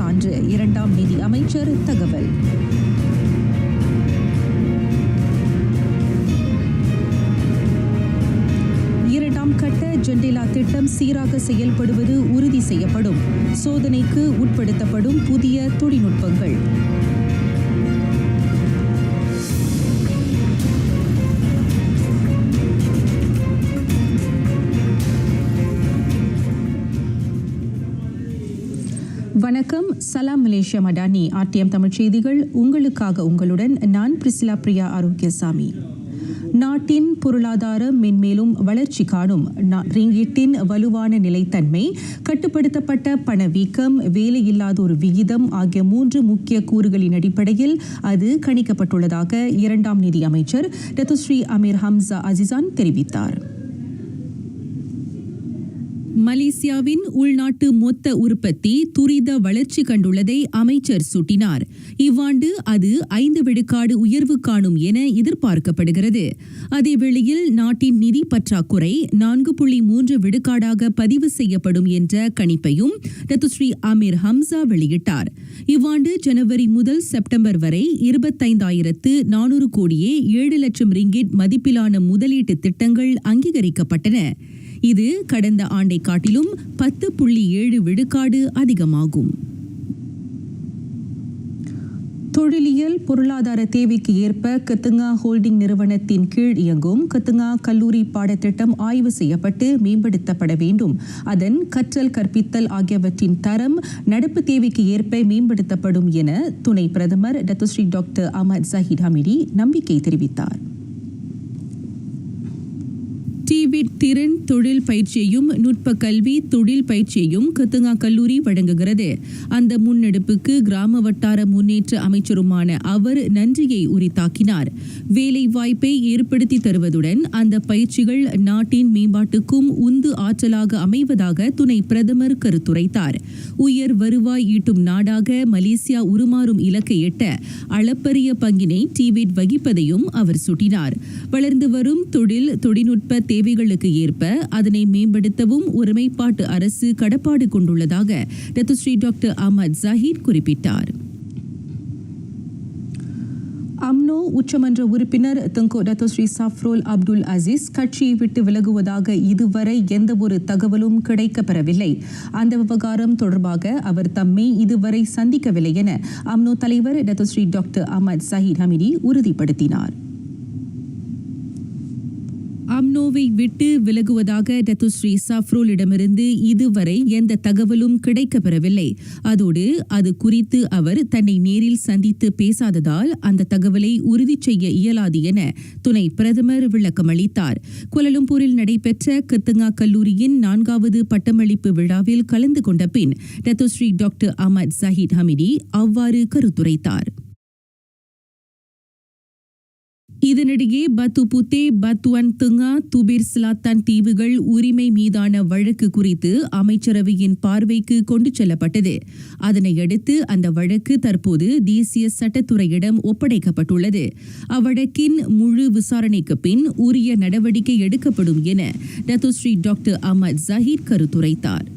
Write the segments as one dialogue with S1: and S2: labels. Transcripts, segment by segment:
S1: சான்று, இரண்டாம் நிதி அமைச்சர் தகவல். இரண்டாம் கட்ட ஜெண்டிலா திட்டம் சீராக செயல்படுவது உறுதி செய்யப்படும். சோதனைக்கு உட்படுத்தப்படும் புதிய தொழில்நுட்பங்கள். வணக்கம். சலாம் மலேசியா மடானி. ஆர்டிஎம் தமிழ் செய்திகள் உங்களுக்காக. உங்களுடன் நான் பிரிசிலா பிரியா ஆரோக்கியசாமி. நாட்டின் பொருளாதாரம் மென்மேலும் வளர்ச்சி காணும். ரிங்கிட்டின் வலுவான நிலைத்தன்மை, கட்டுப்படுத்தப்பட்ட பணவீக்கம், வேலையில்லாதோர் விகிதம் ஆகிய 3 முக்கிய கூறுகளின் அடிப்படையில் அது கணிக்கப்பட்டுள்ளதாக இரண்டாம் நிதி அமைச்சர் டத்துஸ்ரீ அமீர் ஹம்சா அசிசான் தெரிவித்தார். மலேசியாவின் உள்நாட்டு மொத்த உற்பத்தி துரித வளர்ச்சி கண்டுள்ளதை அமைச்சர் சுட்டினார். இவ்வாண்டு அது 5 விழுக்காடு உயர்வு காணும் என எதிர்பார்க்கப்படுகிறது. அதேவேளையில் நாட்டின் நிதி பற்றாக்குறை 4.3 விழுக்காடாக பதிவு செய்யப்படும் என்ற கணிப்பையும் டத்துஸ்ரீ அமீர் ஹம்சா வெளியிட்டார். இவ்வாண்டு ஜனவரி முதல் செப்டம்பர் வரை 25,400 கோடியே 7 லட்சம் ரிங்கிட் மதிப்பிலான முதலீட்டு திட்டங்கள் அங்கீகரிக்கப்பட்டன. இது கடந்த ஆண்டை காட்டிலும் 10.7 விழுக்காடு அதிகமாகும். தொழிலியல் பொருளாதார தேவைக்கு ஏற்ப கத்துங்கா ஹோல்டிங் நிறுவனத்தின் கீழ் இயங்கும் கத்துங்கா கல்லூரி பாடத்திட்டம் ஆய்வு செய்யப்பட்டு மேம்படுத்தப்பட வேண்டும். அதன் கற்றல் கற்பித்தல் ஆகியவற்றின் தரம் நடப்பு தேவைக்கு ஏற்ப மேம்படுத்தப்படும் என துணை பிரதமர் Datuk Seri doctor Ahmad Zahid Hamidi நம்பிக்கை தெரிவித்தார். டிவிட் திறன் தொழில் பயிற்சியையும் நுட்ப கல்வி தொழில் பயிற்சியையும் கத்துங்கா கல்லூரி வழங்குகிறது. அந்த முன்னெடுப்புக்கு கிராம வட்டார முன்னேற்ற அமைச்சருமான அவர் நன்றியை உரித்தாக்கினார். வேலை வாய்ப்பை ஏற்படுத்தி தருவதுடன் அந்த பயிற்சிகள் நாட்டின் மேம்பாட்டுக்கும் உந்து ஆற்றலாக அமைவதாக துணை பிரதமர் கருத்துரைத்தார். உயர் வருவாய் ஈட்டும் நாடாக மலேசியா உருமாறும் இலக்கை எட்ட அளப்பரிய பங்கினை டிவிட் வகிப்பதையும் அவர் சுட்டினார். வளர்ந்து வரும் தொழில்நுட்ப தேவைகளுக்கு ஏற்ப அதனை மேம்படுத்தவும் ஒருமைப்பாட்டு அரசு கடப்பாடு கொண்டுள்ளதாக டத்துஸ்ரீ டாக்டர் அஹ்மத் ஜஹீர் குறிப்பிட்டார். அம்னோ உச்சமன்ற உறுப்பினர் தங்கோ டத்துஸ்ரீ சஃப்ரோல் அப்துல் அசீஸ் கட்சியை விட்டு விலகுவதாக இதுவரை எந்தவொரு தகவலும் கிடைக்கப்பெறவில்லை. அந்த விவகாரம் தொடர்பாக அவர் தம்மை இதுவரை சந்திக்கவில்லை என அம்னோ தலைவர் Datuk Seri doctor Ahmad Zahid Hamidi உறுதிப்படுத்தினார். அம்னோவை விட்டு விலகுவதாக டத்துஸ்ரீ சஃப்ரோலிடமிருந்து இதுவரை எந்த தகவலும் கிடைக்கப்பெறவில்லை. அதோடு அது குறித்து அவர் தன்னை நேரில் சந்தித்து பேசாததால் அந்த தகவலை உறுதி செய்ய இயலாது என துணை பிரதமர் விளக்கமளித்தார். கோலாலம்பூரில் நடைபெற்ற கத்துங்கா கல்லூரியின் 4வது பட்டமளிப்பு விழாவில் கலந்து கொண்ட பின் Datuk Seri doctor Ahmad Zahid Hamidi அவ்வாறு கருத்துரைத்தார். இதனிடையே பத்து புத்தே, பத்துவன் துங்கா, துபிர் சிலாத்தான் தீவுகள் உரிமை மீதான வழக்கு குறித்து அமைச்சரவையின் பார்வைக்கு கொண்டு செல்லப்பட்டது. அதனையடுத்து அந்த வழக்கு தற்போது தேசிய சட்டத்துறையிடம் ஒப்படைக்கப்பட்டுள்ளது. அவ்வழக்கின் முழு விசாரணைக்கு பின் உரிய நடவடிக்கை எடுக்கப்படும் என டத்துஸ்ரீ டாக்டர் அஹ்மத் ஜஹீர் கருத்துரைத்தார்.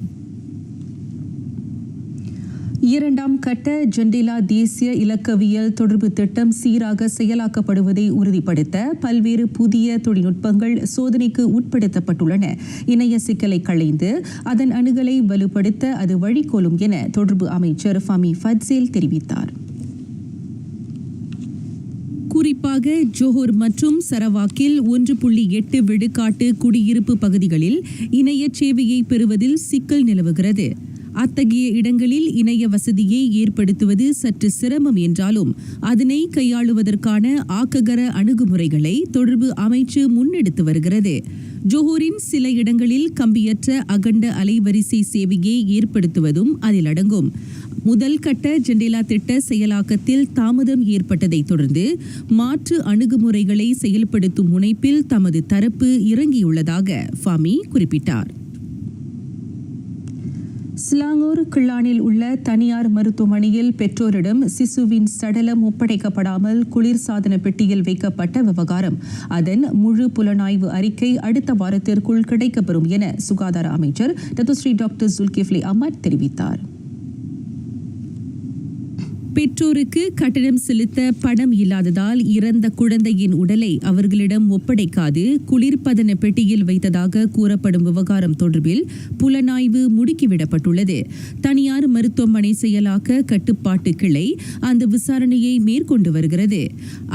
S1: இரண்டாம் கட்ட ஜெண்டிலா தேசிய இலக்கவியல் தொடர்பு திட்டம் சீராக செயலாக்கப்படுவதை உறுதிப்படுத்த பல்வேறு புதிய தொழில்நுட்பங்கள் சோதனைக்கு உட்படுத்தப்பட்டுள்ளன. இணைய சிக்கலை களைந்து அதன் அணுகலை வலுப்படுத்த அது வழிகோலும் என தொடர்பு அமைச்சர் ஃபமி ஃபட்சேல் தெரிவித்தார். குறிப்பாக ஜோஹர் மற்றும் சரவாக்கில் 1.8 விழுக்காட்டு குடியிருப்பு பகுதிகளில் இணைய சேவையை பெறுவதில் சிக்கல் நிலவுகிறது. அத்தகைய இடங்களில் இணைய வசதியை ஏற்படுத்துவது சற்று சிரமம் என்றாலும் அதனை கையாளுவதற்கான ஆக்ககர அணுகுமுறைகளை தொடர்பு அமைச்சு முன்னெடுத்து வருகிறது. ஜோஹரின் சில இடங்களில் கம்பியற்ற அகண்ட அலைவரிசை சேவையை ஏற்படுத்துவதும் அதில் அடங்கும். முதல் கட்ட ஜெண்டிலா திட்ட செயலாக்கத்தில் தாமதம் ஏற்பட்டதைத் தொடர்ந்து மாற்று அணுகுமுறைகளை செயல்படுத்தும் முனைப்பில் தமது தரப்பு இறங்கியுள்ளதாக ஃபாமி குறிப்பிட்டார். ஸ்லாங்கூர் கிள்ளானில் உள்ள தனியார் மருத்துவமனையில் பெற்றோரிடம் சிசுவின் சடலம் ஒப்படைக்கப்படாமல் குளிர்சாதன பெட்டியில் வைக்கப்பட்ட விவகாரம், அதன் முழு புலனாய்வு அறிக்கை அடுத்த வாரத்திற்குள் கிடைக்கப்பெறும் என சுகாதார அமைச்சர் டத்துஸ்ரீ டாக்டர் ஜுல்கிஃப்லி அஹ்மத் தெரிவித்தார். பெற்றோருக்கு கட்டணம் செலுத்த பணம் இல்லாததால் இறந்த குழந்தையின் உடலை அவர்களிடம் ஒப்படைக்காது குளிர்பதன பெட்டியில் வைத்ததாக கூறப்படும் விவகாரம் தொடர்பில் புலனாய்வு முடுக்கிவிடப்பட்டுள்ளது. தனியார் மருத்துவமனை செயலாக்க கட்டுப்பாட்டு கிளை அந்த விசாரணையை மேற்கொண்டு வருகிறது.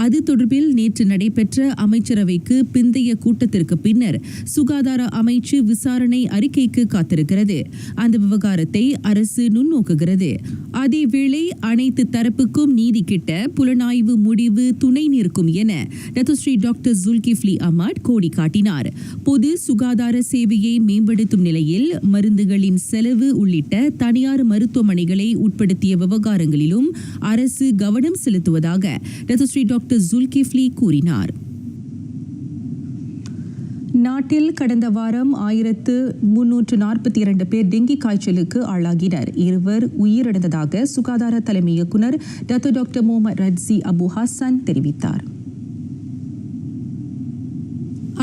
S1: அது தொடர்பில் நேற்று நடைபெற்ற அமைச்சரவைக்கு பிந்தைய கூட்டத்திற்கு பின்னர் சுகாதார அமைச்சு விசாரணை அறிக்கைக்கு காத்திருக்கிறது. அந்த விவகாரத்தை அரசு நுண்ணோக்குகிறது. அதேவேளை அனைத்து தரப்புக்கும் நீதி கிட்ட புலனாய்வு முடிவு துணை நிற்கும் என டத்துஸ்ரீ டாக்டர் ஜுல்கிஃப்லி அஹ்மத் கோடி காட்டினார். பொது சுகாதார சேவையை மேம்படுத்தும் நிலையில் மருந்துகளின் செலவு உள்ளிட்ட தனியார் மருத்துவமனைகளை உட்படுத்திய விவகாரங்களிலும் அரசு கவனம் செலுத்துவதாக டத்துஸ்ரீ டாக்டர் ஜுல்கிஃப்லி கூறினார். நாட்டில் கடந்த வாரம் 1342 பேர் டெங்கி காய்ச்சலுக்கு ஆளாகினர். 2 உயிரிழந்ததாக சுகாதார தலைமை இயக்குநர் டாக்டர் முகமது ரட்சி அபு ஹசன் தெரிவித்தார்.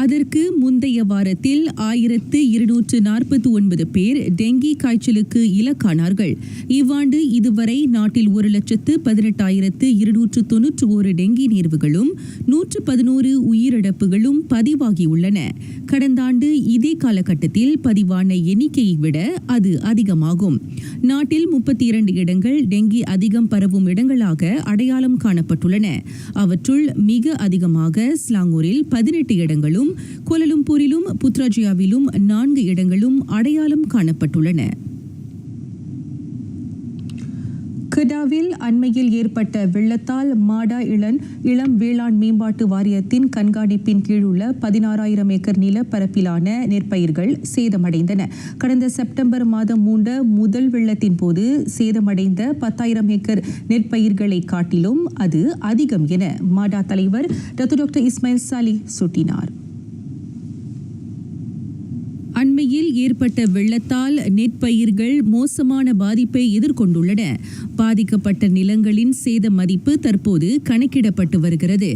S1: அதற்கு முந்தைய வாரத்தில் 1249 பேர் டெங்கி காய்ச்சலுக்கு இலக்கானார்கள். இவ்வாண்டு இதுவரை நாட்டில் 1,18,291 டெங்கி நேர்வுகளும் 111 உயிரிழப்புகளும் பதிவாகியுள்ளன. கடந்த ஆண்டு இதே காலகட்டத்தில் பதிவான எண்ணிக்கையை விட அது அதிகமாகும். நாட்டில் 32 இடங்கள் டெங்கி அதிகம் பரவும் இடங்களாக அடையாளம் காணப்பட்டுள்ளன. அவற்றுள் மிக அதிகமாக ஸ்லாங்கூரில் 18 இடங்களும், கோலலம்பூரிலும் புத்ராஜியாவிலும் 4 இடங்களும் அடையாளம் காணப்பட்டுள்ளன. கெடாவில் அண்மையில் ஏற்பட்ட வெள்ளத்தால் மாடா இளம் வேளாண் மேம்பாட்டு வாரியத்தின் கண்காணிப்பின் கீழ் உள்ள 16,000 ஏக்கர் நிலப்பரப்பிலான நெற்பயிர்கள் சேதமடைந்தன. கடந்த செப்டம்பர் மாதம் மூண்ட முதல் வெள்ளத்தின் போது சேதமடைந்த 10,000 ஏக்கர் நெற்பயிர்களை காட்டிலும் அது அதிகம் என மாடா தலைவர் டாக்டர் இஸ்மாயில் சாலி சுட்டினார். அண்மையில் ஏற்பட்ட வெள்ளத்தால் நெற்பயிர்கள் மோசமான பாதிப்பை எதிர்கொண்டுள்ளன. பாதிக்கப்பட்ட நிலங்களின் சேத மதிப்பு தற்போது கணக்கிடப்பட்டு வருகிறது.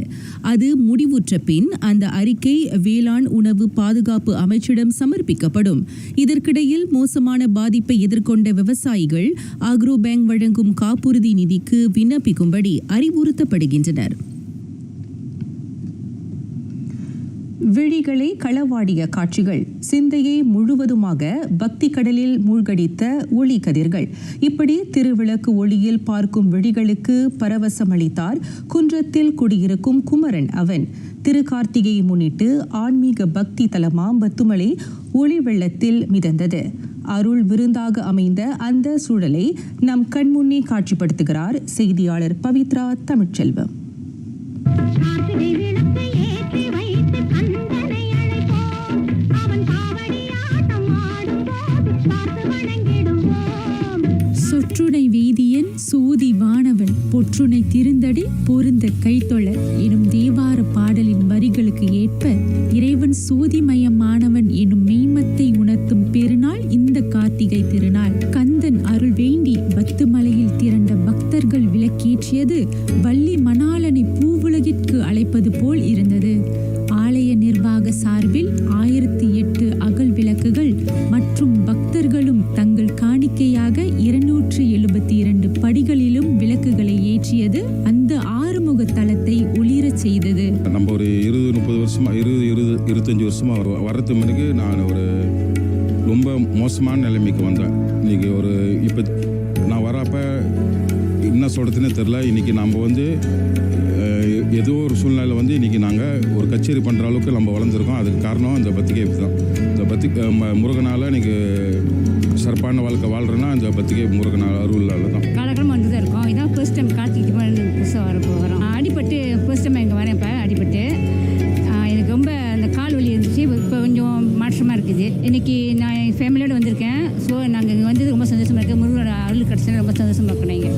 S1: அது முடிவுற்ற பின் அந்த அறிக்கை வேளாண் உணவு பாதுகாப்பு அமைச்சிடம் சமர்ப்பிக்கப்படும். இதற்கிடையில் மோசமான பாதிப்பை எதிர்கொண்ட விவசாயிகள் ஆக்ரோ பேங்க் வழங்கும் காப்புறுதி நிதிக்கு விண்ணப்பிக்கும்படி அறிவுறுத்தப்படுகின்றனர். விழிகளை களவாடிய காட்சிகள், சிந்தையை முழுவதுமாக பக்தி கடலில் மூழ்கடித்த ஒளி கதிர்கள். இப்படி திருவிளக்கு ஒளியில் பார்க்கும் விழிகளுக்கு பரவசமளித்தார் குன்றத்தில் குடியிருக்கும் குமரன். அவன் திருக்கார்த்திகையை முன்னிட்டு ஆன்மீக பக்தி தலமாம் பத்துமலை ஒளி வெள்ளத்தில் மிதந்தது. அருள் விருந்தாக அமைந்த அந்த சூழலை நம் கண்முன்னே காட்சிப்படுத்துகிறார் செய்தியாளர் பவித்ரா தமிழ்ச்செல்வம். சொற்றுணை வேதியன் சோதி வானவன் பொற்றுணை திருந்தடி பொருந்த கைத்தொழ எனும் தேவார பாடலின் வரிகளுக்கு ஏற்ப இறைவன் சோதிமயமானவன் எனும் மெய்மத்தை உணர்த்தும் பெருநாள் இந்த கார்த்திகை திருநாள். கந்தன் அருள் வேண்டி பத்துமலையில் திரண்ட பக்தர்கள் விளக்கேற்றியது வள்ளி மணாளனை பூவுலகிற்கு அழைப்பது போல் இருந்தது. ஆலய நிர்வாக சார்பில் 1008 அகல் விளக்குகள் மற்றும் பக்தர்களும் தங்கள் காணிக்கையாக 272 படிகளிலும் விளக்குகளை ஏற்றியது அந்த ஆறுமுக தலத்தை ஒளிரச் செய்தது.
S2: நம்ம ஒரு 20-30 வருஷமா 25 வருஷமா வர்றது மணிக்கு நான் ஒரு ரொம்ப மோசமான நிலைமைக்கு வந்தேன். இன்னைக்கு இப்போ நான் வரப்ப என்ன சொல்கிறதுனே தெரில. இன்றைக்கி நம்ம ஏதோ ஒரு சூழ்நிலையில் இன்றைக்கி நாங்கள் ஒரு கச்சேரி பண்ணுற அளவுக்கு நம்ம வளர்ந்துருக்கோம். அதுக்கு காரணம் இந்த பத்திரிகை தான். இந்த முருகனால் இன்றைக்கி சிறப்பான வாழ்க்கை வாழ்கிறேன்னா இந்த பத்திரிகை முருகனால் அருளால் தான்.
S3: காலக்கிழமை வந்து தான் இருக்கோம். இதான் ஃபர்ஸ்ட் டைம் கார்த்திகை புதுசாக வரோம். அடிபட்டு ஃபர்ஸ்ட் டைம் இங்கே வரேன். இப்போ அடிபட்டு எனக்கு ரொம்ப அந்த கால் வலி இருந்துச்சு. இப்போ கொஞ்சம் மாற்றமாக இருக்குது. இன்றைக்கி நான் என் ஃபேமிலியோடு வந்திருக்கேன். ஸோ நாங்கள் இங்கே வந்தது ரொம்ப சந்தோஷமாக இருக்குது. முருகனோட அருள் கிடச்சது ரொம்ப சந்தோஷமாக இருக்கணும். இங்கே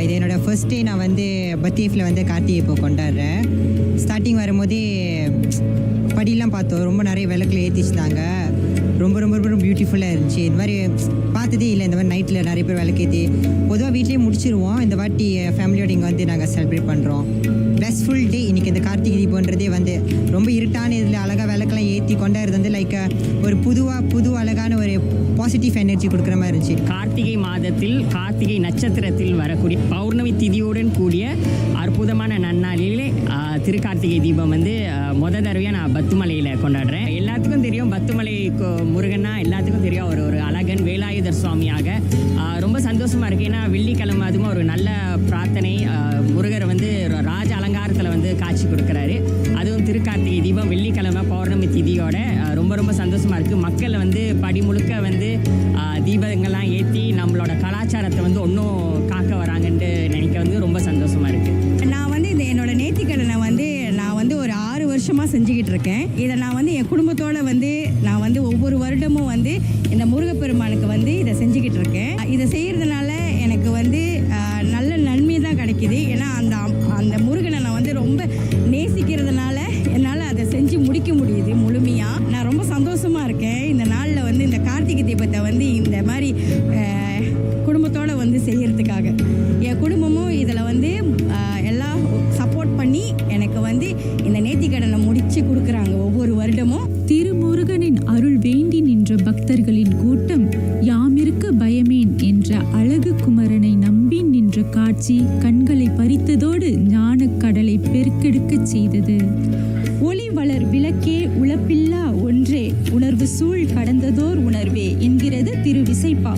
S4: இது என்னோடய ஃபர்ஸ்ட் டே. நான் பத்தீஃபில் கார்த்திகை இப்போ கொண்டாடுறேன். ஸ்டார்டிங் வரும்போதே படியெலாம் பார்த்தோம். ரொம்ப நிறைய விளக்கில் ஏற்றிச்சிட்டாங்க. ரொம்ப ரொம்ப ரொம்ப பியூட்டிஃபுல்லாக இருந்துச்சு. இந்த மாதிரி பார்த்ததே இல்லை. இந்த மாதிரி நைட்டில் நிறைய பேர் விளக்கேற்றி பொதுவாக வீட்லேயே முடிச்சிருவோம். இந்த வாட்டி ஃபேமிலியோடு இங்கே வந்து நாங்கள் செலிப்ரேட் பண்ணுறோம். பிளஸ்ஃபுல் டே இன்றைக்கி. இந்த கார்த்திகை தீபன்றதே வந்து ரொம்ப இருட்டான இதில் அழகாக விளக்கெல்லாம் ஏற்றி கொண்டாடுறது வந்து லைக் ஒரு புது அழகான ஒரு பாசிட்டிவ் எனர்ஜி கொடுக்குற மாதிரி இருந்துச்சு.
S5: கார்த்திகை மாதத்தில் கார்த்திகை நட்சத்திரத்தில் வரக்கூடிய பௌர்ணமி திதியுடன் கூடிய அற்புதமான நன்னாளிலே திருக்கார்த்திகை தீபம் வந்து மொதல் தடவையாக நான் பத்துமலையில் கொண்டாடுறேன். எல்லாத்துக்கும் தெரியும் பத்துமலை முருகன்னா எல்லாத்துக்கும் தெரியும். அவர் ஒரு அழகன் வேலாயுதர் சுவாமியாக ரொம்ப சந்தோஷமாக இருக்குது. ஏன்னா வெள்ளிக்கிழமை அதுவும் ஒரு நல்ல பிரார்த்தனை. முருகரை வந்து ராஜ அலங்காரத்தில் வந்து காட்சி கொடுக்குறாரு. அதுவும் திருக்கார்த்திகை தீபம் வெள்ளிக்கிழமை பௌர்ணமி திதியோட ரொம்ப ரொம்ப சந்தோஷமாக இருக்குது. மக்கள் வந்து படி முழுக்க வந்து தீபங்கள்லாம் ஏற்றி நம்மளோட கலாச்சாரத்தை வந்து ஒன்றும் காக்க வராங்கன்ட்டு நினைக்க வந்து ரொம்ப சந்தோஷமாக இருக்குது.
S6: நான் வந்து என்னோட நேர்த்திக்கடனை வந்து நான் வந்து ஒரு 6 வருஷமாக செஞ்சுக்கிட்டு இருக்கேன். இதை நான் வந்து என் குடும்பத்தோடு வந்து நான் வந்து ஒவ்வொரு வருடமும் வந்து இந்த முருகப்பெருமானுக்கு வந்து இதை செஞ்சுக்கிட்டு இருக்கேன். இதை செய்கிறதுனால எனக்கு வந்து நல்ல நன்மை தான் கிடைக்கிது. ஏன்னா அந்த முருகனை நான் வந்து ரொம்ப நேசிக்கிறதுனால என்னால் அதை செஞ்சு முடிக்க முடியுது முழுமையாக. நான் ரொம்ப சந்தோஷமாக இருக்கேன். இந்த நாளில் வந்து இந்த கார்த்திகை தீபத்தை வந்து இந்த மாதிரி குடும்பத்தோடு வந்து செய்கிறதுக்காக என் குடும்பமும் இதில் வந்து எல்லாம் சப்போர்ட் பண்ணி எனக்கு வந்து இந்த நேர்த்திக்கடனை முடித்து கொடுக்குறாங்க ஒவ்வொரு வருடமும்.
S1: திருமுருகனின் அருள் வேண்டி நின்ற பக்தர்களின் கூட்டம் யாமிருக்க பயமேன் என்ற அழகு குமரனை நம்பி நின்ற காட்சி கண்களை பறித்ததோடு ஞானக்கடலை பெருக்கெடுக்கச் செய்தது. ஒளி வளர் விளக்கே உழப்பில்லா ஒன்றே உணர்வு சூழ் கடந்ததோர் உணர்வே என்கிறது திருவிசைப்பா.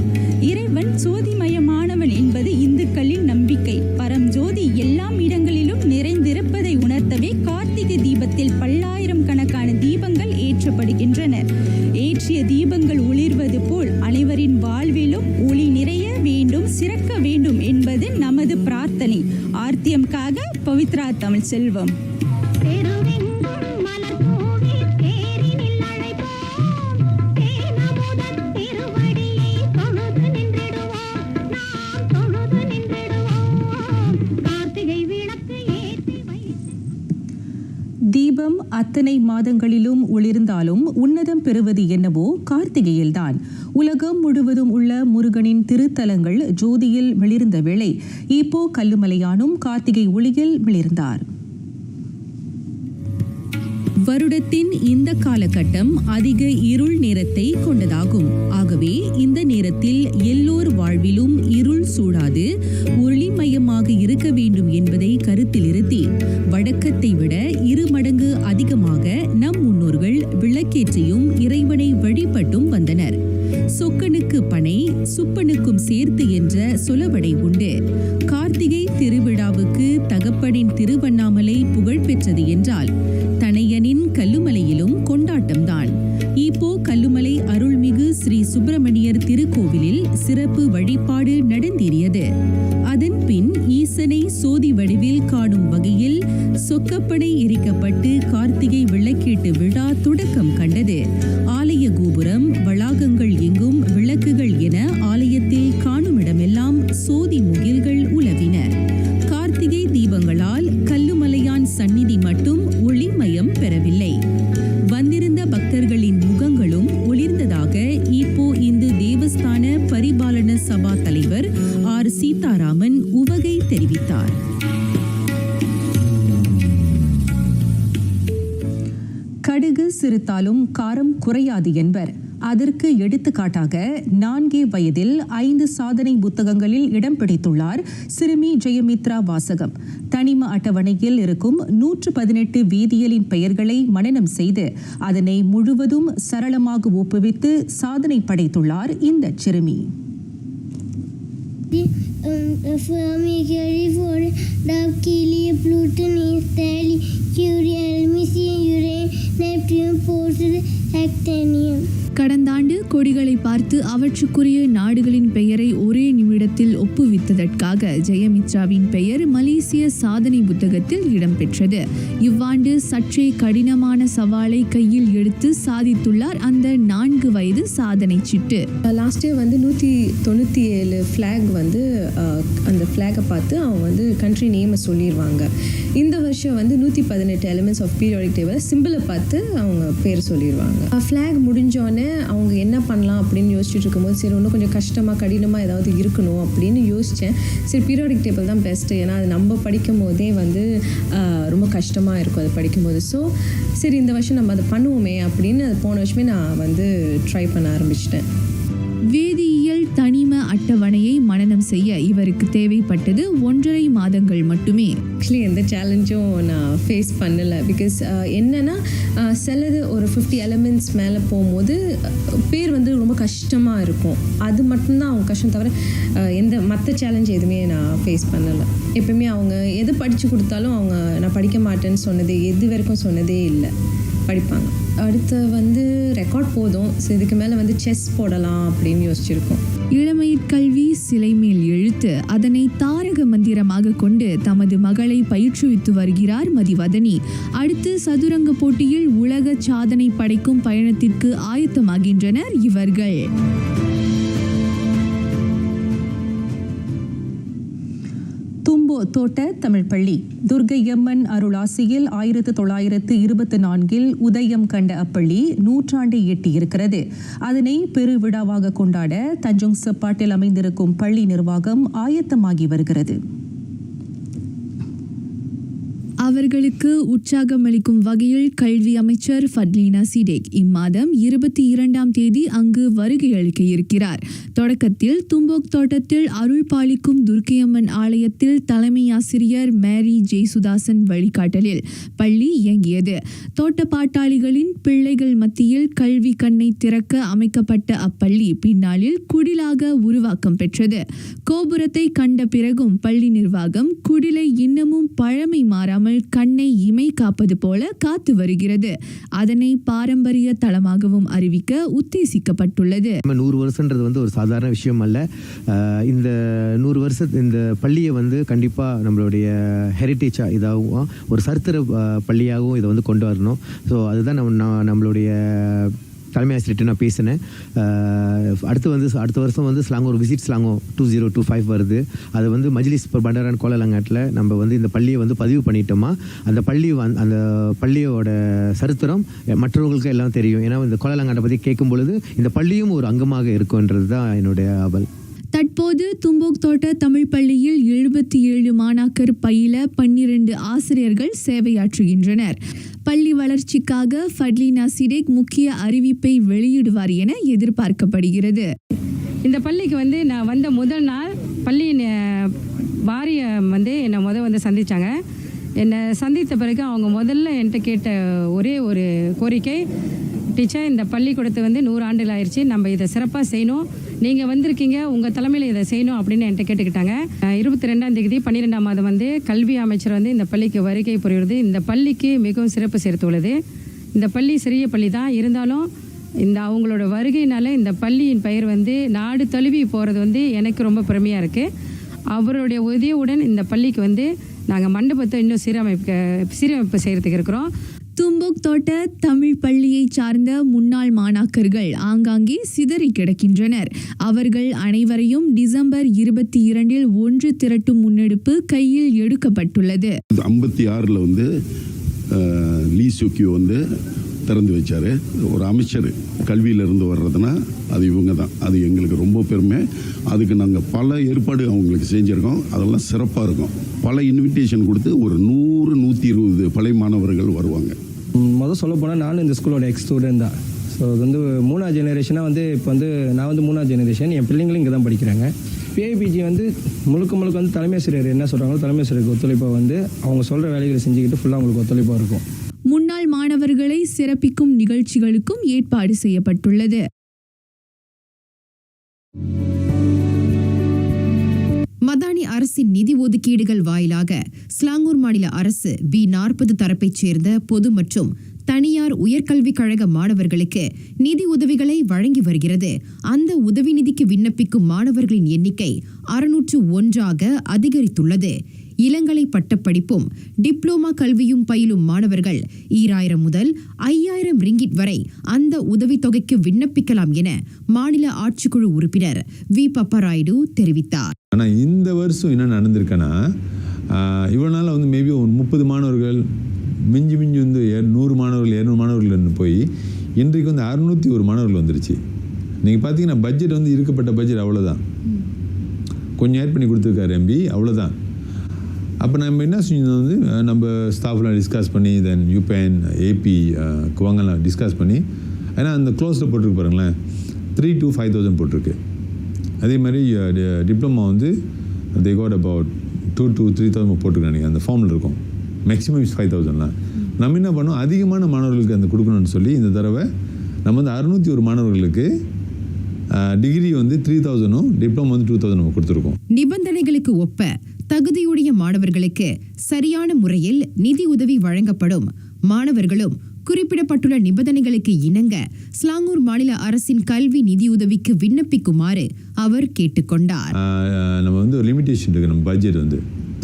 S1: இறைவன் சோதிமயமானவன் என்பது இந்துக்களின் நம்பிக்கை. பரஞ்சோதி எல்லாம் இடங்களிலும் நிறைந்திருப்பதை உணர்த்தவே கார்த்திகை தீபத்தில் பல்லாயிரம் கணக்கான தீபங்கள் ஏற்றப்படுகின்றன. ஏற்றிய தீபங்கள் ஒளிர்வது போல் அனைவரின் வாழ்விலும் ஒளி நிறைய வேண்டும், சிறக்க வேண்டும் என்பது நமது பிரார்த்தனை. ஆர்த்தியம்காக பவித்ரா தமிழ் செல்வம். தீபம் அத்தனை மாதங்களிலும் ஒளிர்ந்தாலும் உன்னதம் பெறுவது என்னவோ கார்த்திகையில்தான். உலகம் முழுவதும் உள்ள முருகனின் திருத்தலங்கள் ஜோதியில் மிளிர்ந்த வேளை இப்போ கல்லுமலையானும் கார்த்திகை ஒளியில் மிளிர்ந்தார். வருடத்தின் இந்த காலகட்டம் அதிக இருள் நேரத்தை கொண்டதாகும். ஆகவே இந்த நேரத்தில் எல்லோர் வாழ்விலும் இருள் சூடாது ஒளிமயமாக இருக்க வேண்டும் என்பதை கருத்தில் இருத்தி வழக்கத்தை விட 2 மடங்கு அதிகமாக நம் முன்னோர்கள் விளக்கேற்றியும் இறைவனை வழிபட்டும் வந்தனர். சொக்கனுக்கு பனை சுப்பனுக்கும் சேர்த்து என்ற சொலவடை உண்டு. கார்த்திகை திருவிழாவுக்கு தகப்பனின் திருவண்ணாமலை புகழ் பெற்றது என்றால் தனையனின் கல்லுமலையிலும் கொண்டாட்டம்தான். இப்போ கல்லுமலை அருள்மிகு ஸ்ரீ சுப்பிரமணியர் திருக்கோவிலில் சிறப்பு வழிபாடு நடந்தேறியது. அதன் பின் ஈசனை சோதி வடிவில் காணும் வகையில் சொக்கப்பனை எரிக்கப்பட்டு கார்த்திகை விளக்கேட்டு விழா தொடக்கம் கண்டது. ஆலய கோபுரம் வளாகங்கள் எங்கும் விளக்குகள் என ஆலயத்தில் காணுமிடமெல்லாம் சோதி முகில்கள் உலவின. கார்த்திகை தீபங்களால் கல்லுமலையான் சந்நிதி மட்டும் ஒளிமயம் பெறவில்லை. வந்திருந்த பக்தர்களின் முகங்களும் ஒளிர்ந்ததாக இப்போ இந்து தேவஸ்தான பரிபாலன சபா தலைவர் ஆர் சீதாராமன் உவகை தெரிவித்தார். கடுகு சிறுத்தாலும் காரம் குறையாது என்பர். அதற்கு எடுத்துக்காட்டாக 4 வயதில் 5 சாதனை புத்தகங்களில் இடம் பிடித்துள்ளார் சிறுமி ஜெயமித்ரா வாசகம். தனிம அட்டவணையில் இருக்கும் 118 வேதியியலின் பெயர்களை மனனம் செய்து அதனை முழுவதும் சரளமாக ஒப்புவித்து சாதனை படைத்துள்ளார் இந்த சிறுமி.
S7: கடந்த ஆண்டு கொடிகளை பார்த்து அவற்றுக்குரிய நாடுகளின் பெயரை ஒரே நிமிடத்தில் ஒப்புவித்ததற்காக ஜெயமித்ராவின் பெயர் மலேசிய சாதனை புத்தகத்தில் இடம்பெற்றது. இவ்வாண்டு சற்றே கடினமான சவாலை கையில் எடுத்து சாதித்துள்ளார் அந்த 4 வயது சாதனை சிட்டு.
S8: லாஸ்ட் இயர் வந்து 197 ஃப்ளாக் வந்து அந்த ஃப்ளாகை பார்த்து அவங்க வந்து கண்ட்ரி நேமை சொல்லிடுவாங்க. இந்த வருஷம் வந்து 118 எலிமெண்ட்ஸ் ஆஃப் பீரியாடிக் டேபிள் சிம்பிளை பார்த்து அவங்க பேர் சொல்லிடுவாங்க. ஃப்ளாக் முடிஞ்சோடனே அவங்க என்ன பண்ணலாம் அப்படின்னு யோசிச்சுட்டு இருக்கும்போது சரி இன்னும் கொஞ்சம் கடினமாக ஏதாவது இருக்கணும் அப்படின்னு யோசித்தேன். சரி பீரியாடிக் டேபிள் தான் பெஸ்ட்டு, ஏன்னா அது நம்ம படிக்கும் போதே வந்து ரொம்ப கஷ்டமாக இருக்கும் அது படிக்கும்போது. ஸோ சரி இந்த வருஷம் நம்ம அதை பண்ணுவோமே அப்படின்னு அது போன வருஷமே நான் வந்து ட்ரை பண்ண ஆரம்பிச்சிட்டேன்.
S7: வேதியியல் தனிம அட்டவணையை மனனம் செய்ய இவருக்கு தேவைப்பட்டது 1.5 மாதங்கள் மட்டுமே.
S8: ஆக்சுவலி எந்த சேலஞ்சும் நான் ஃபேஸ் பண்ணலை. பிகாஸ் என்னென்னா சிலது ஒரு 50 எலிமெண்ட்ஸ் மேலே போகும்போது பேர் வந்து ரொம்ப கஷ்டமாக இருக்கும். அது மட்டும்தான் அவங்க கஷ்டம், தவிர எந்த மற்ற சேலஞ்ச் எதுவுமே நான் ஃபேஸ் பண்ணலை. எப்பவுமே அவங்க எது படித்து கொடுத்தாலும் அவங்க நான் படிக்க மாட்டேன்னு சொன்னதே எது வரைக்கும் சொன்னதே இல்லை, படிப்பாங்க. அடுத்து வந்து ரெக்கார்ட் போதும், ஸோ இதுக்கு மேலே வந்து செஸ் போடலாம் அப்படின்னு யோசிச்சிருக்கோம்.
S7: இளமையிற்கல்வி சிலை மேல் எழுத்து, அதனை தாரக மந்திரமாக கொண்டு தமது மகளை பயிற்றுவித்து வருகிறார் மதிவதனி. அடுத்து சதுரங்க போட்டியில் உலக சாதனை படைக்கும் பயணத்திற்கு ஆயத்தமாகின்றனர் இவர்கள்.
S1: தும்போ தோட்ட தமிழ் பள்ளி துர்க்கையம்மன் அருளாசியில் 1924 உதயம் கண்ட அப்பள்ளி நூற்றாண்டை எட்டியிருக்கிறது. அதனை பெருவிழாவாக கொண்டாட தஞ்சோங் செப்பாட்டில் அமைந்திருக்கும் பள்ளி நிர்வாகம் ஆயத்தமாகி வருகிறது.
S7: அவர்களுக்கு உற்சாகம் அளிக்கும் வகையில் கல்வி அமைச்சர் ஃபட்லீனா சிடேக் இம்மாதம் 22ஆம் தேதி அங்கு வருகை அளிக்க இருக்கிறார். தொடக்கத்தில் தும்போக் தோட்டத்தில் அருள் பாலிக்கும் துர்க்கையம்மன் ஆலயத்தில் தலைமை ஆசிரியர் மேரி ஜெய்சுதாசன் வழிகாட்டலில் பள்ளி இயங்கியது. தோட்ட பாட்டாளிகளின் பிள்ளைகள் மத்தியில் கல்வி கண்ணை திறக்க அமைக்கப்பட்ட அப்பள்ளி பின்னாளில் குடிலாக உருவாக்கம் பெற்றது. கோபுரத்தை கண்ட பிறகும் பள்ளி நிர்வாகம் குடிலை இன்னமும் பழமை மாறாமல் கண்ணை இமை காப்பது போல காத்து வருகிறது. அதனை பாரம்பரிய தளமாகவும் அறிவிக்க உத்தேசிக்கப்பட்டுள்ளது.
S9: 100 வருஷன்றது வந்து ஒரு சாதாரண விஷயம் அல்ல. இந்த 100 வருஷம் இந்த பள்ளியை வந்து கண்டிப்பாக நம்மளுடைய ஹெரிட்டேஜாக இதாகவும் ஒரு சரித்திர பள்ளியாகவும் இதை வந்து கொண்டு வரணும். ஸோ அதுதான் நம்மளுடைய தலைமை ஆசிரியர்கிட்ட நான் பேசினேன். அடுத்த வருஷம் வந்து ஸ்லாங்கோ விசிட் ஸ்லாங்கோ 2025 வருது. அது வந்து மஜ்லிஸ் பண்டாரான் கோலலங்காட்டில் நம்ம வந்து இந்த பள்ளியை வந்து பதிவு பண்ணிட்டோமா, அந்த பள்ளியோட சரித்திரம் மற்றவர்களுக்கு எல்லாம் தெரியும். ஏன்னா இந்த கோலலங்காட்டை பற்றி கேட்கும் பொழுது இந்த பள்ளியும் ஒரு அங்கமாக இருக்குன்றது தான் என்னுடைய ஆவல்.
S7: தற்போது தும்போக் தோட்ட தமிழ் பள்ளியில் 77 மாணாக்கர் பயில 12 ஆசிரியர்கள் சேவையாற்றுகின்றனர். பள்ளி வளர்ச்சிக்காக ஃபட்லீனா சிடேக் முக்கிய அறிவிப்பை வெளியிடுவார் என எதிர்பார்க்கப்படுகிறது.
S3: இந்த பள்ளிக்கு வந்து நான் வந்த முதல் நாள் பள்ளியின் வாரியம் வந்து என்னை வந்து சந்தித்தாங்க. என்னை சந்தித்த பிறகு அவங்க முதல்ல என்கிட்ட கேட்ட ஒரே ஒரு கோரிக்கை, டீச்சர் இந்த பள்ளிக்கூடத்தை வந்து 100 ஆண்டுகள் ஆயிடுச்சு, நம்ம இதை சிறப்பாக செய்யணும், நீங்கள் வந்திருக்கீங்க உங்கள் தலைமையில் இதை செய்யணும் அப்படின்னு என்கிட்ட கேட்டுக்கிட்டாங்க. 22ஆம் தேதி 12ஆம் மாதம் வந்து கல்வி அமைச்சர் வந்து இந்த பள்ளிக்கு வருகை புரியுறது இந்த பள்ளிக்கு மிகவும் சிறப்பு சேர்த்துள்ளது. இந்த பள்ளி சிறிய பள்ளி தான் இருந்தாலும் இந்த அவங்களோட வருகையினால இந்த பள்ளியின் பெயர் வந்து நாடு தழுவி போகிறது வந்து எனக்கு ரொம்ப பெருமையாக இருக்குது. அவருடைய உதவியுடன் இந்த பள்ளிக்கு வந்து நாங்கள் மண்டபத்தை இன்னும் சீரமைப்பு செய்கிறதுக்கு இருக்கிறோம்.
S7: தும்போக் தோட்ட தமிழ் பள்ளியை சார்ந்த முன்னாள் மாணாக்கர்கள் ஆங்காங்கே சிதறி கிடக்கின்றனர். அவர்கள் அனைவரையும் டிசம்பர் 22 ஒன்று திரட்டும் முன்னெடுப்பு கையில் எடுக்கப்பட்டுள்ளது.
S10: 56 வந்து லீ சோக்கியோ வந்து திறந்து வச்சார். ஒரு அமைச்சர் கல்வியிலிருந்து வர்றதுன்னா அது இவங்க தான். அது எங்களுக்கு ரொம்ப பெருமை. அதுக்கு நாங்கள் பல ஏற்பாடு அவங்களுக்கு செஞ்சுருக்கோம். அதெல்லாம் சிறப்பாக இருக்கும். பல இன்விடேஷன் கொடுத்து ஒரு 100-120 பழைய மாணவர்கள் வருவாங்க.
S11: முதல் சொல்ல போனால் நானும் இந்த ஸ்கூலோட ஸ்டூடெண்ட் தான். ஸோ அது வந்து 3ஆவது ஜெனரேஷனாக வந்து இப்போ வந்து நான் வந்து 3ஆவது ஜெனரேஷன், என் பிள்ளைங்களும் இங்கே தான் படிக்கிறாங்க. பிஐபிஜி வந்து முழுக்க வந்து தலைமை ஆசிரியர் என்ன சொல்கிறாங்களோ தலைமை ஆசிரியருக்கு ஒத்துழைப்பாக வந்து அவங்க சொல்கிற வேலைகளை செஞ்சுக்கிட்டு ஃபுல்லாக அவங்களுக்கு ஒத்துழைப்பாக இருக்கும்.
S7: முன்னாள் மாணவர்களை சிறப்பிக்கும் நிகழ்ச்சிகளுக்கும் ஏற்பாடு செய்யப்பட்டுள்ளது.
S12: மதானி அரசின் நிதி ஒதுக்கீடுகள் வாயிலாக ஸ்லாங்கூர் மாநில அரசு B40 தரப்பைச் சேர்ந்த பொது மற்றும் தனியார் உயர்கல்விக் கழக மாணவர்களுக்கு நிதி உதவிகளை வழங்கி வருகிறது. அந்த உதவி நிதிக்கு விண்ணப்பிக்கும் மாணவர்களின் எண்ணிக்கை 601ஆக அதிகரித்துள்ளது. இளங்கலை பட்டப்படிப்பும் டிப்ளோமா கல்வியும் பயிலும் மாணவர்கள் 2000 முதல் 5000 ரிங்கிட் வரை அந்த உதவித்தொகைக்கு விண்ணப்பிக்கலாம் என மாநில ஆட்சிக்குழு உறுப்பினர் வி பப்பராயுடு தெரிவித்தார்.
S13: ஆனால் இந்த வருஷம் என்ன நடந்திருக்குன்னா, இவ்வளோ நாள் வந்து மேபி ஒரு 30 மாணவர்கள் மிஞ்சி வந்து 100 மாணவர்கள் 200 மாணவர்கள் போய் இன்றைக்கு வந்து 601 மாணவர்கள் வந்துருச்சு. நீங்கள் பார்த்தீங்கன்னா பட்ஜெட் வந்து இருக்கப்பட்ட பட்ஜெட் அவ்வளோதான், கொஞ்சம் ஆட் பண்ணி கொடுத்துருக்காரு எம்பி, அவ்வளோதான். அப்போ நம்ம என்ன செஞ்சோம் வந்து நம்ம ஸ்டாஃப்லாம் டிஸ்கஸ் பண்ணி தென் யூபேன் ஏபி குவாங்கெல்லாம் டிஸ்கஸ் பண்ணி, ஏன்னா அந்த க்ளோஸில் போட்டிருக்கு பாருங்களேன் 3,000 to 5,000 போட்டிருக்கு. அதே மாதிரி டிப்ளமா வந்து தே காட் அபவுட் 2,000 to 3,000 போட்டிருக்காங்க, அந்த ஃபார்மில் இருக்கும். மேக்ஸிமம் 5,000. நம்ம என்ன பண்ணோம், அதிகமான மாணவர்களுக்கு அந்த கொடுக்கணும்னு சொல்லி இந்த தடவை நம்ம வந்து 601 மாணவர்களுக்கு டிகிரி வந்து 3,000, டிப்ளமா வந்து 2,000 நம்ம கொடுத்துருக்கோம்.
S12: நிபந்தனைகளுக்கு ஒப்ப தகுதியுடைய மாணவர்களுக்கு சரியான முறையில் நிதி உதவி வழங்கப்படும். மாணவர்களும் குறிப்பிடப்பட்டுள்ள நிபந்தனைகளுக்கு இணங்க ஸ்லாங்கூர் மாநில அரசின் கல்வி நிதியுதவிக்கு விண்ணப்பிக்குமாறு அவர் கேட்டுக்கொண்டார்.
S13: நம்ம வந்து ஒரு லிமிடேஷன் இருக்குது, நம்ம பட்ஜெட் வந்து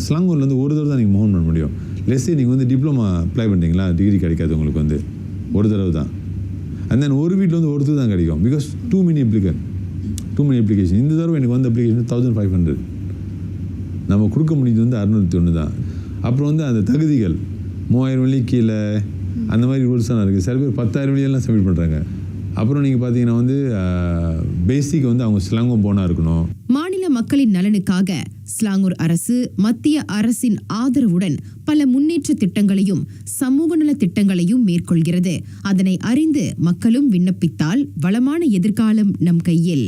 S13: ஸ்லாங்கூரில் வந்து ஒரு தடவை தான் நீங்கள் மூவ் பண்ண முடியும். லெஸ்ஸே நீங்கள் வந்து டிப்ளமா அப்ளை பண்ணுறீங்களா, டிகிரி கிடைக்காது உங்களுக்கு வந்து ஒரு தடவை தான். அண்ட் தென் ஒரு வீட்டில் வந்து ஒருத்தர் தான் கிடைக்கும், பிகாஸ் டூ மெனி அப்ளிகேஷன். இந்த தடவை எனக்கு வந்து அப்ளிகேஷன் 1,500, நம்ம கொடுக்க முடியுது வந்து 601 தான். அப்புறம் வந்து அந்த தகுதிகள் 3,000 வெள்ளி கீழே அந்த மாதிரி ரூல்ஸ்லாம் இருக்குது. சில பேர் 10,000 வெள்ளியெல்லாம் சப்மிட் பண்ணுறாங்க. அப்புறம் நீங்கள் பார்த்தீங்கன்னா வந்து பேசிக் வந்து அவங்க ஸ்லாங்கூர் போனா இருக்கணும்.
S12: மாநில மக்களின் நலனுக்காக ஸ்லாங்கூர் அரசு மத்திய அரசின் ஆதரவுடன் பல முன்னேற்ற திட்டங்களையும் சமூக நல திட்டங்களையும் மேற்கொள்கிறது. அதனை அறிந்து மக்களும் விண்ணப்பித்தால் வளமான எதிர்காலம் நம் கையில்.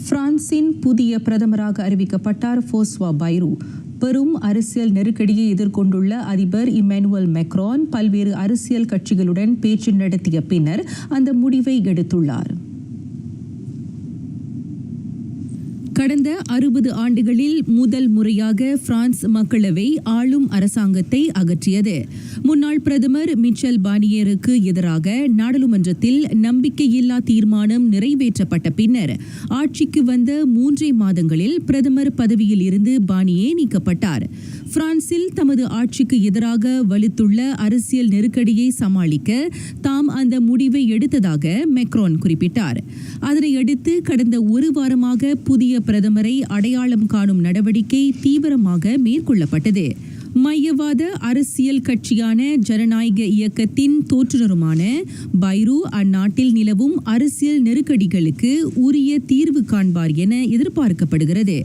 S1: பிரான்சின் புதிய பிரதமராக அறிவிக்கப்பட்டார் ஃபோஸ்வா பைரூ. பெரும் அரசியல் நெருக்கடியை எதிர்கொண்டுள்ள அதிபர் இமானுவேல் மேக்ரான் பல்வேறு அரசியல் கட்சிகளுடன் பேச்சு நடத்திய பின்னர் அந்த முடிவை எடுத்துள்ளார். கடந்த 60 ஆண்டுகளில் முதல் முறையாக பிரான்ஸ் மக்களவை ஆளும் அரசாங்கத்தை அகற்றியது. முன்னாள் பிரதமர் மிச்சல் பானியருக்கு எதிராக நாடாளுமன்றத்தில் நம்பிக்கையில்லா தீர்மானம் நிறைவேற்றப்பட்ட பின்னர் ஆட்சிக்கு வந்த 3 மாதங்களில் பிரதமர் பதவியில் இருந்து பானியே நீக்கப்பட்டார். பிரான்சில் தமது ஆட்சிக்கு எதிராக வலுத்துள்ள அரசியல் நெருக்கடியை சமாளிக்க தாம் அந்த முடிவை எடுத்ததாக மேக்ரான் குறிப்பிட்டார். அதனையடுத்து கடந்த ஒரு வாரமாக புதிய பிரதமரை அடையாளம் காணும் நடவடிக்கை தீவிரமாக மேற்கொள்ளப்பட்டது. மையவாத அரசியல் கட்சியான ஜனநாயக இயக்கத்தின் தோற்றுநருமான பைரூ அந்நாட்டில் நிலவும் அரசியல் நெருக்கடிகளுக்கு உரிய தீர்வு காண்பார் என எதிர்பார்க்கப்படுகிறது.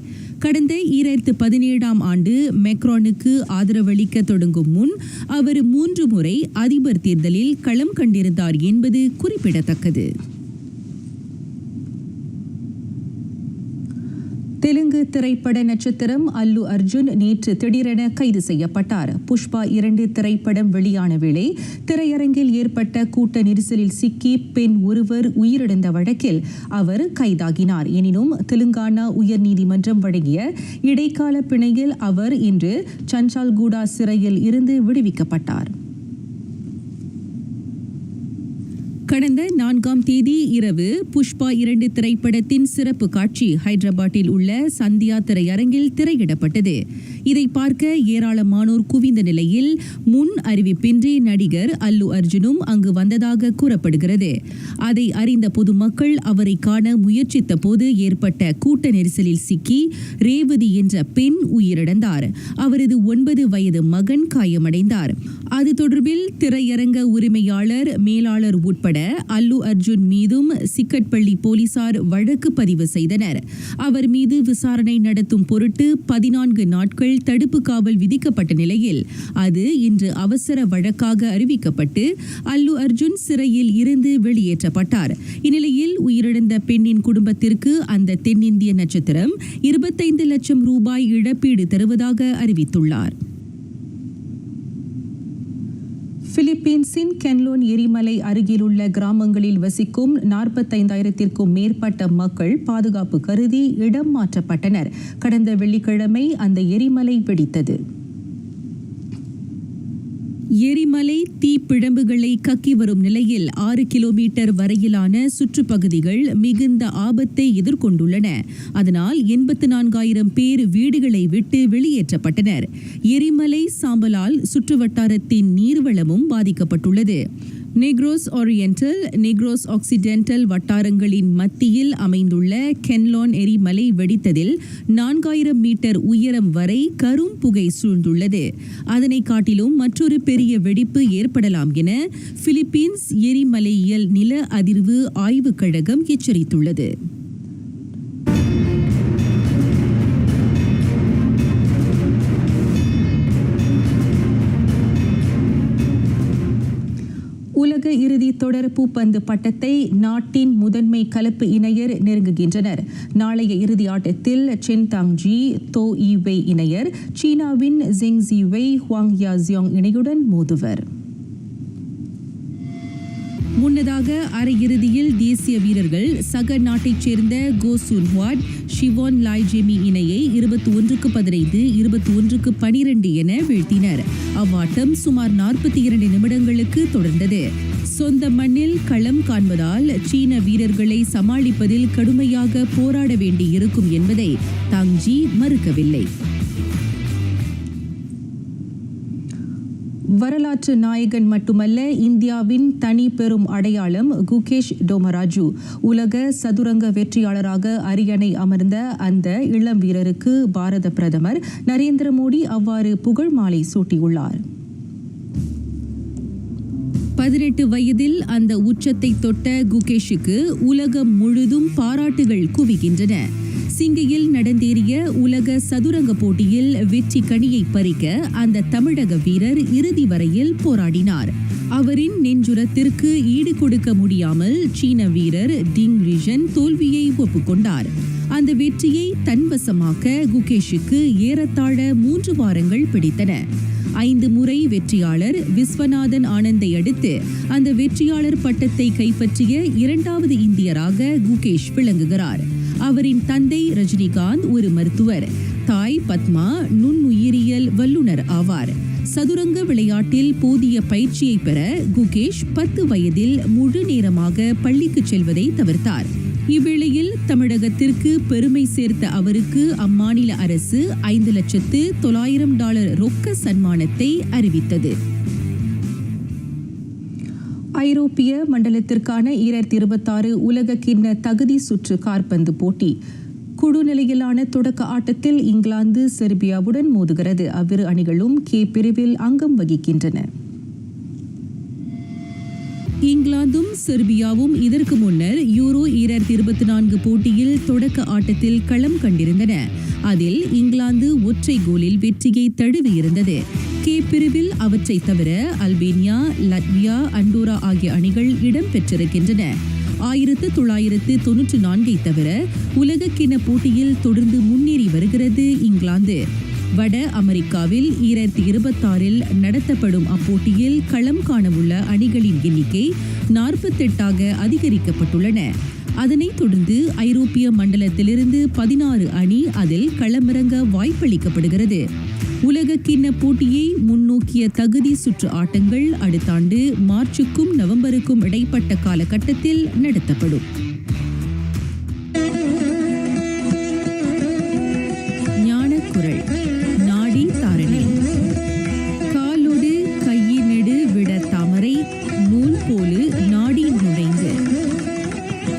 S1: கடந்த 2017ஆம் ஆண்டு மேக்ரானுக்கு ஆதரவளிக்க தொடங்கும் முன் அவர் 3 முறை அதிபர் தேர்தலில் களம் கண்டிருந்தார் என்பது குறிப்பிடத்தக்கது. தெலுங்கு திரைப்பட நட்சத்திரம் அல்லு அர்ஜுன் நேற்று திடீரென கைது செய்யப்பட்டார். புஷ்பா 2 திரைப்படம் வெளியான வேளை திரையரங்கில் ஏற்பட்ட கூட்ட நெரிசலில் சிக்கி பெண் ஒருவர் உயிரிழந்த வழக்கில் அவர் கைதாகினார். எனினும் தெலுங்கானா உயர்நீதிமன்றம் வழங்கிய இடைக்கால பிணையில் அவர் இன்று சன்சால்கூடா சிறையில் இருந்து விடுவிக்கப்பட்டார். கடந்த 4ஆம் தேதி இரவு புஷ்பா 2 திரைப்படத்தின் சிறப்பு காட்சி ஹைதராபாத்தில் உள்ள சந்தியா திரையரங்கில் திரையிடப்பட்டது. இதை பார்க்க ஏராளமானோர் குவிந்த நிலையில் முன் அறிவிப்பின்றி நடிகர் அல்லு அர்ஜுனும் அங்கு வந்ததாக கூறப்படுகிறது. அதை அறிந்த பொதுமக்கள் அவரை காண முயற்சித்த போது ஏற்பட்ட கூட்ட நெரிசலில் சிக்கி ரேவதி என்ற பெண் உயிரிழந்தார். அவரது 9 வயது மகன் காயமடைந்தார். அது தொடர்பில் திரையரங்க உரிமையாளர் மேலாளர் உட்பட அல்லு அர்ஜுன் மீதும் சிக்கட்பள்ளி போலீசார் வழக்கு பதிவு செய்தனர். அவர் மீது விசாரணை நடத்தும் பொருட்டு 14 நாட்கள் தடுப்பு காவல் விதிக்கப்பட்ட நிலையில் அது இன்று அவசர வழக்காக அறிவிக்கப்பட்டு அல்லு அர்ஜுன் சிறையில் இருந்து வெளியேற்றப்பட்டார். இந்நிலையில் உயிரிழந்த பெண்ணின் குடும்பத்திற்கு அந்த தென்னிந்திய நட்சத்திரம் 25 லட்சம் ரூபாய் இழப்பீடு தருவதாக அறிவித்துள்ளார். பிலிப்பீன்ஸின் கென்லோன் எரிமலை அருகிலுள்ள கிராமங்களில் வசிக்கும் 45,000த்திற்கும் மேற்பட்ட மக்கள் பாதுகாப்பு கருதி இடம் மாற்றப்பட்டனர். கடந்த வெள்ளிக்கிழமை அந்த எரிமலை வெடித்தது. எரிமலை தீப்பிழம்புகளை கக்கி வரும் நிலையில் 6 கிலோமீட்டர் வரையிலான சுற்றுப்பகுதிகள் மிகுந்த ஆபத்தை எதிர்கொண்டுள்ளன. அதனால் 84,000 பேர் வீடுகளை விட்டு வெளியேற்றப்பட்டனர். எரிமலை சாம்பலால் சுற்றுவட்டாரத்தின் நீர்வளமும் பாதிக்கப்பட்டுள்ளது. நெக்ரோஸ் ஓரியண்டல், நெக்ரோஸ் ஆக்சிடென்டல் வட்டாரங்களின் மத்தியில் அமைந்துள்ள கென்லான் எரிமலை வெடித்ததில் 4000 மீட்டர் உயரம் வரை கரும் புகை சூழ்ந்துள்ளது. அதனை காட்டிலும் மற்றொரு பெரிய வெடிப்பு ஏற்படலாம் என பிலிப்பீன்ஸ் எரிமலையியல் நில அதிர்வு ஆய்வுக் கழகம் எச்சரித்துள்ளது. உலக இறுதி தொடர் பூப்பந்து பட்டத்தை நாட்டின் முதன்மை கலப்பு இணையர் நெருங்குகின்றனர். நாளைய இறுதி ஆட்டத்தில் சென் தாங்ஜி தோ ஈவெய் இணையர் சீனாவின் ஜெங் ஜிவெய் ஹுவாங் யாசியோங் இணையுடன் மோதுவர். முன்னதாக அரையிறுதியில் தேசிய வீரர்கள் சக நாட்டைச் சேர்ந்த கோ சுன் ஹுவாட், ஷிவான் லாய் ஜெமி இணையை 21-15, 21-12 என வீழ்த்தினர். அவ்வாட்டம் சுமார் 42 நிமிடங்களுக்கு தொடர்ந்தது. சொந்த மண்ணில் களம் காண்பதால் சீன வீரர்களை சமாளிப்பதில் கடுமையாக போராட வேண்டியிருக்கும் என்பதை தாங்ஜி மறுக்கவில்லை. வரலாற்று நாயகன் மட்டுமல்ல, இந்தியாவின் தனி பெரும் அடையாளம் குகேஷ் டோமராஜு. உலக சதுரங்க வெற்றியாளராக அரியணை அமர்ந்த அந்த இளம் வீரருக்கு பாரத பிரதமர் நரேந்திர மோடி அவ்வாறு புகழ் மாலை சூட்டியுள்ளார். 18 வயதில் அந்த உச்சத்தை தொட்ட குகேஷுக்கு உலகம் முழுதும் பாராட்டுகள் குவிக்கின்றன. சிங்கியில் நடந்தேறிய உலக சதுரங்க போட்டியில் வெற்றி கனியை பறிக்க அந்த தமிழக வீரர் இறுதி வரையில் போராடினார். அவரின் நெஞ்சுரத்திற்கு ஈடு கொடுக்க முடியாமல் சீன வீரர் டிங் ரிஷன் தோல்வியை ஒப்புக்கொண்டார். அந்த வெற்றியை தன்வசமாக்க குகேஷுக்கு ஏறத்தாழ 3 வாரங்கள் பிடித்தன. 5 முறை வெற்றியாளர் விஸ்வநாதன் ஆனந்தை அடுத்து அந்த வெற்றியாளர் பட்டத்தை கைப்பற்றிய 2வது இந்தியராக குகேஷ் விளங்குகிறார். அவரின் தந்தை ரஜினிகாந்த் ஒரு மருத்துவர், தாய் பத்மா நுண்ணுயிரியல் வல்லுநர் ஆவார். சதுரங்க விளையாட்டில் போதிய பயிற்சியை பெற குகேஷ் 10 வயதில் முழு நேரமாக பள்ளிக்கு செல்வதை தவிர்த்தார். இவ்வேளையில் தமிழகத்திற்கு பெருமை சேர்த்த அவருக்கு அம்மாநில அரசு $5,900,000 ரொக்க சன்மானத்தை அறிவித்தது. ஐரோப்பிய மண்டலத்திற்கான 2026 உலக கிண்ண தகுதி சுற்று காற்பந்து போட்டி குழு நிலையிலான தொடக்க ஆட்டத்தில் இங்கிலாந்து செர்பியாவுடன் மோதுகிறது. அவ்விரு அணிகளும் கே பிரிவில் அங்கம் வகிக்கின்றன. இங்கிலாந்தும் செர்பியாவும் இதற்கு முன்னர் யூரோ 2024 போட்டியில் தொடக்க ஆட்டத்தில் களம் கண்டிருந்தன. அதில் இங்கிலாந்து ஒற்றை கோலில் வெற்றியை தழுவியிருந்தது. கே பிரிவில் அவற்றை தவிர அல்பேனியா, லட்வியா, அண்டோரா ஆகிய அணிகள் இடம்பெற்றிருக்கின்றன. 1994 தவிர உலகக்கிண்ண போட்டியில் தொடர்ந்து முன்னேறி வருகிறது இங்கிலாந்து. வட அமெரிக்காவில் 2026 நடத்தப்படும் அப்போட்டியில் களம் காணவுள்ள அணிகளின் எண்ணிக்கை 48 அதிகரிக்கப்பட்டுள்ளன. அதனைத் தொடர்ந்து ஐரோப்பிய மண்டலத்திலிருந்து 16 அணி அதில் களமிறங்க வாய்ப்பளிக்கப்படுகிறது. உலகக்கிண்ண போட்டியை முன்னோக்கிய தகுதி சுற்று ஆட்டங்கள் அடுத்த ஆண்டு மார்ச்சுக்கும் நவம்பருக்கும் இடைப்பட்ட காலகட்டத்தில் நடத்தப்படும். ஞானக்குரல் நாடி தாரணை. காலொடு கையினெடு விட தாமரை நூல் போலு நாடி நுழைந்து.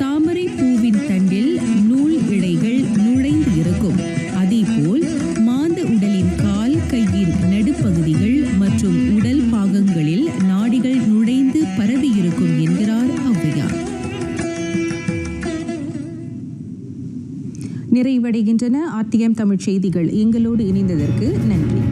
S1: தாமரை பூவின் தண்டில் நூல் இழைகள் நுழைந்து இருக்கும். அதேபோல் மாந்த உடலின் கால், கையின் நடுப்பகுதிகள் மற்றும் உடல் பாகங்களில் நாடிகள் நுழைந்து பரவியிருக்கும் என்கிறார் ஔவையார். நிறைவடைகின்றன RTM தமிழ் செய்திகள். எங்களோடு இணைந்ததற்கு நன்றி.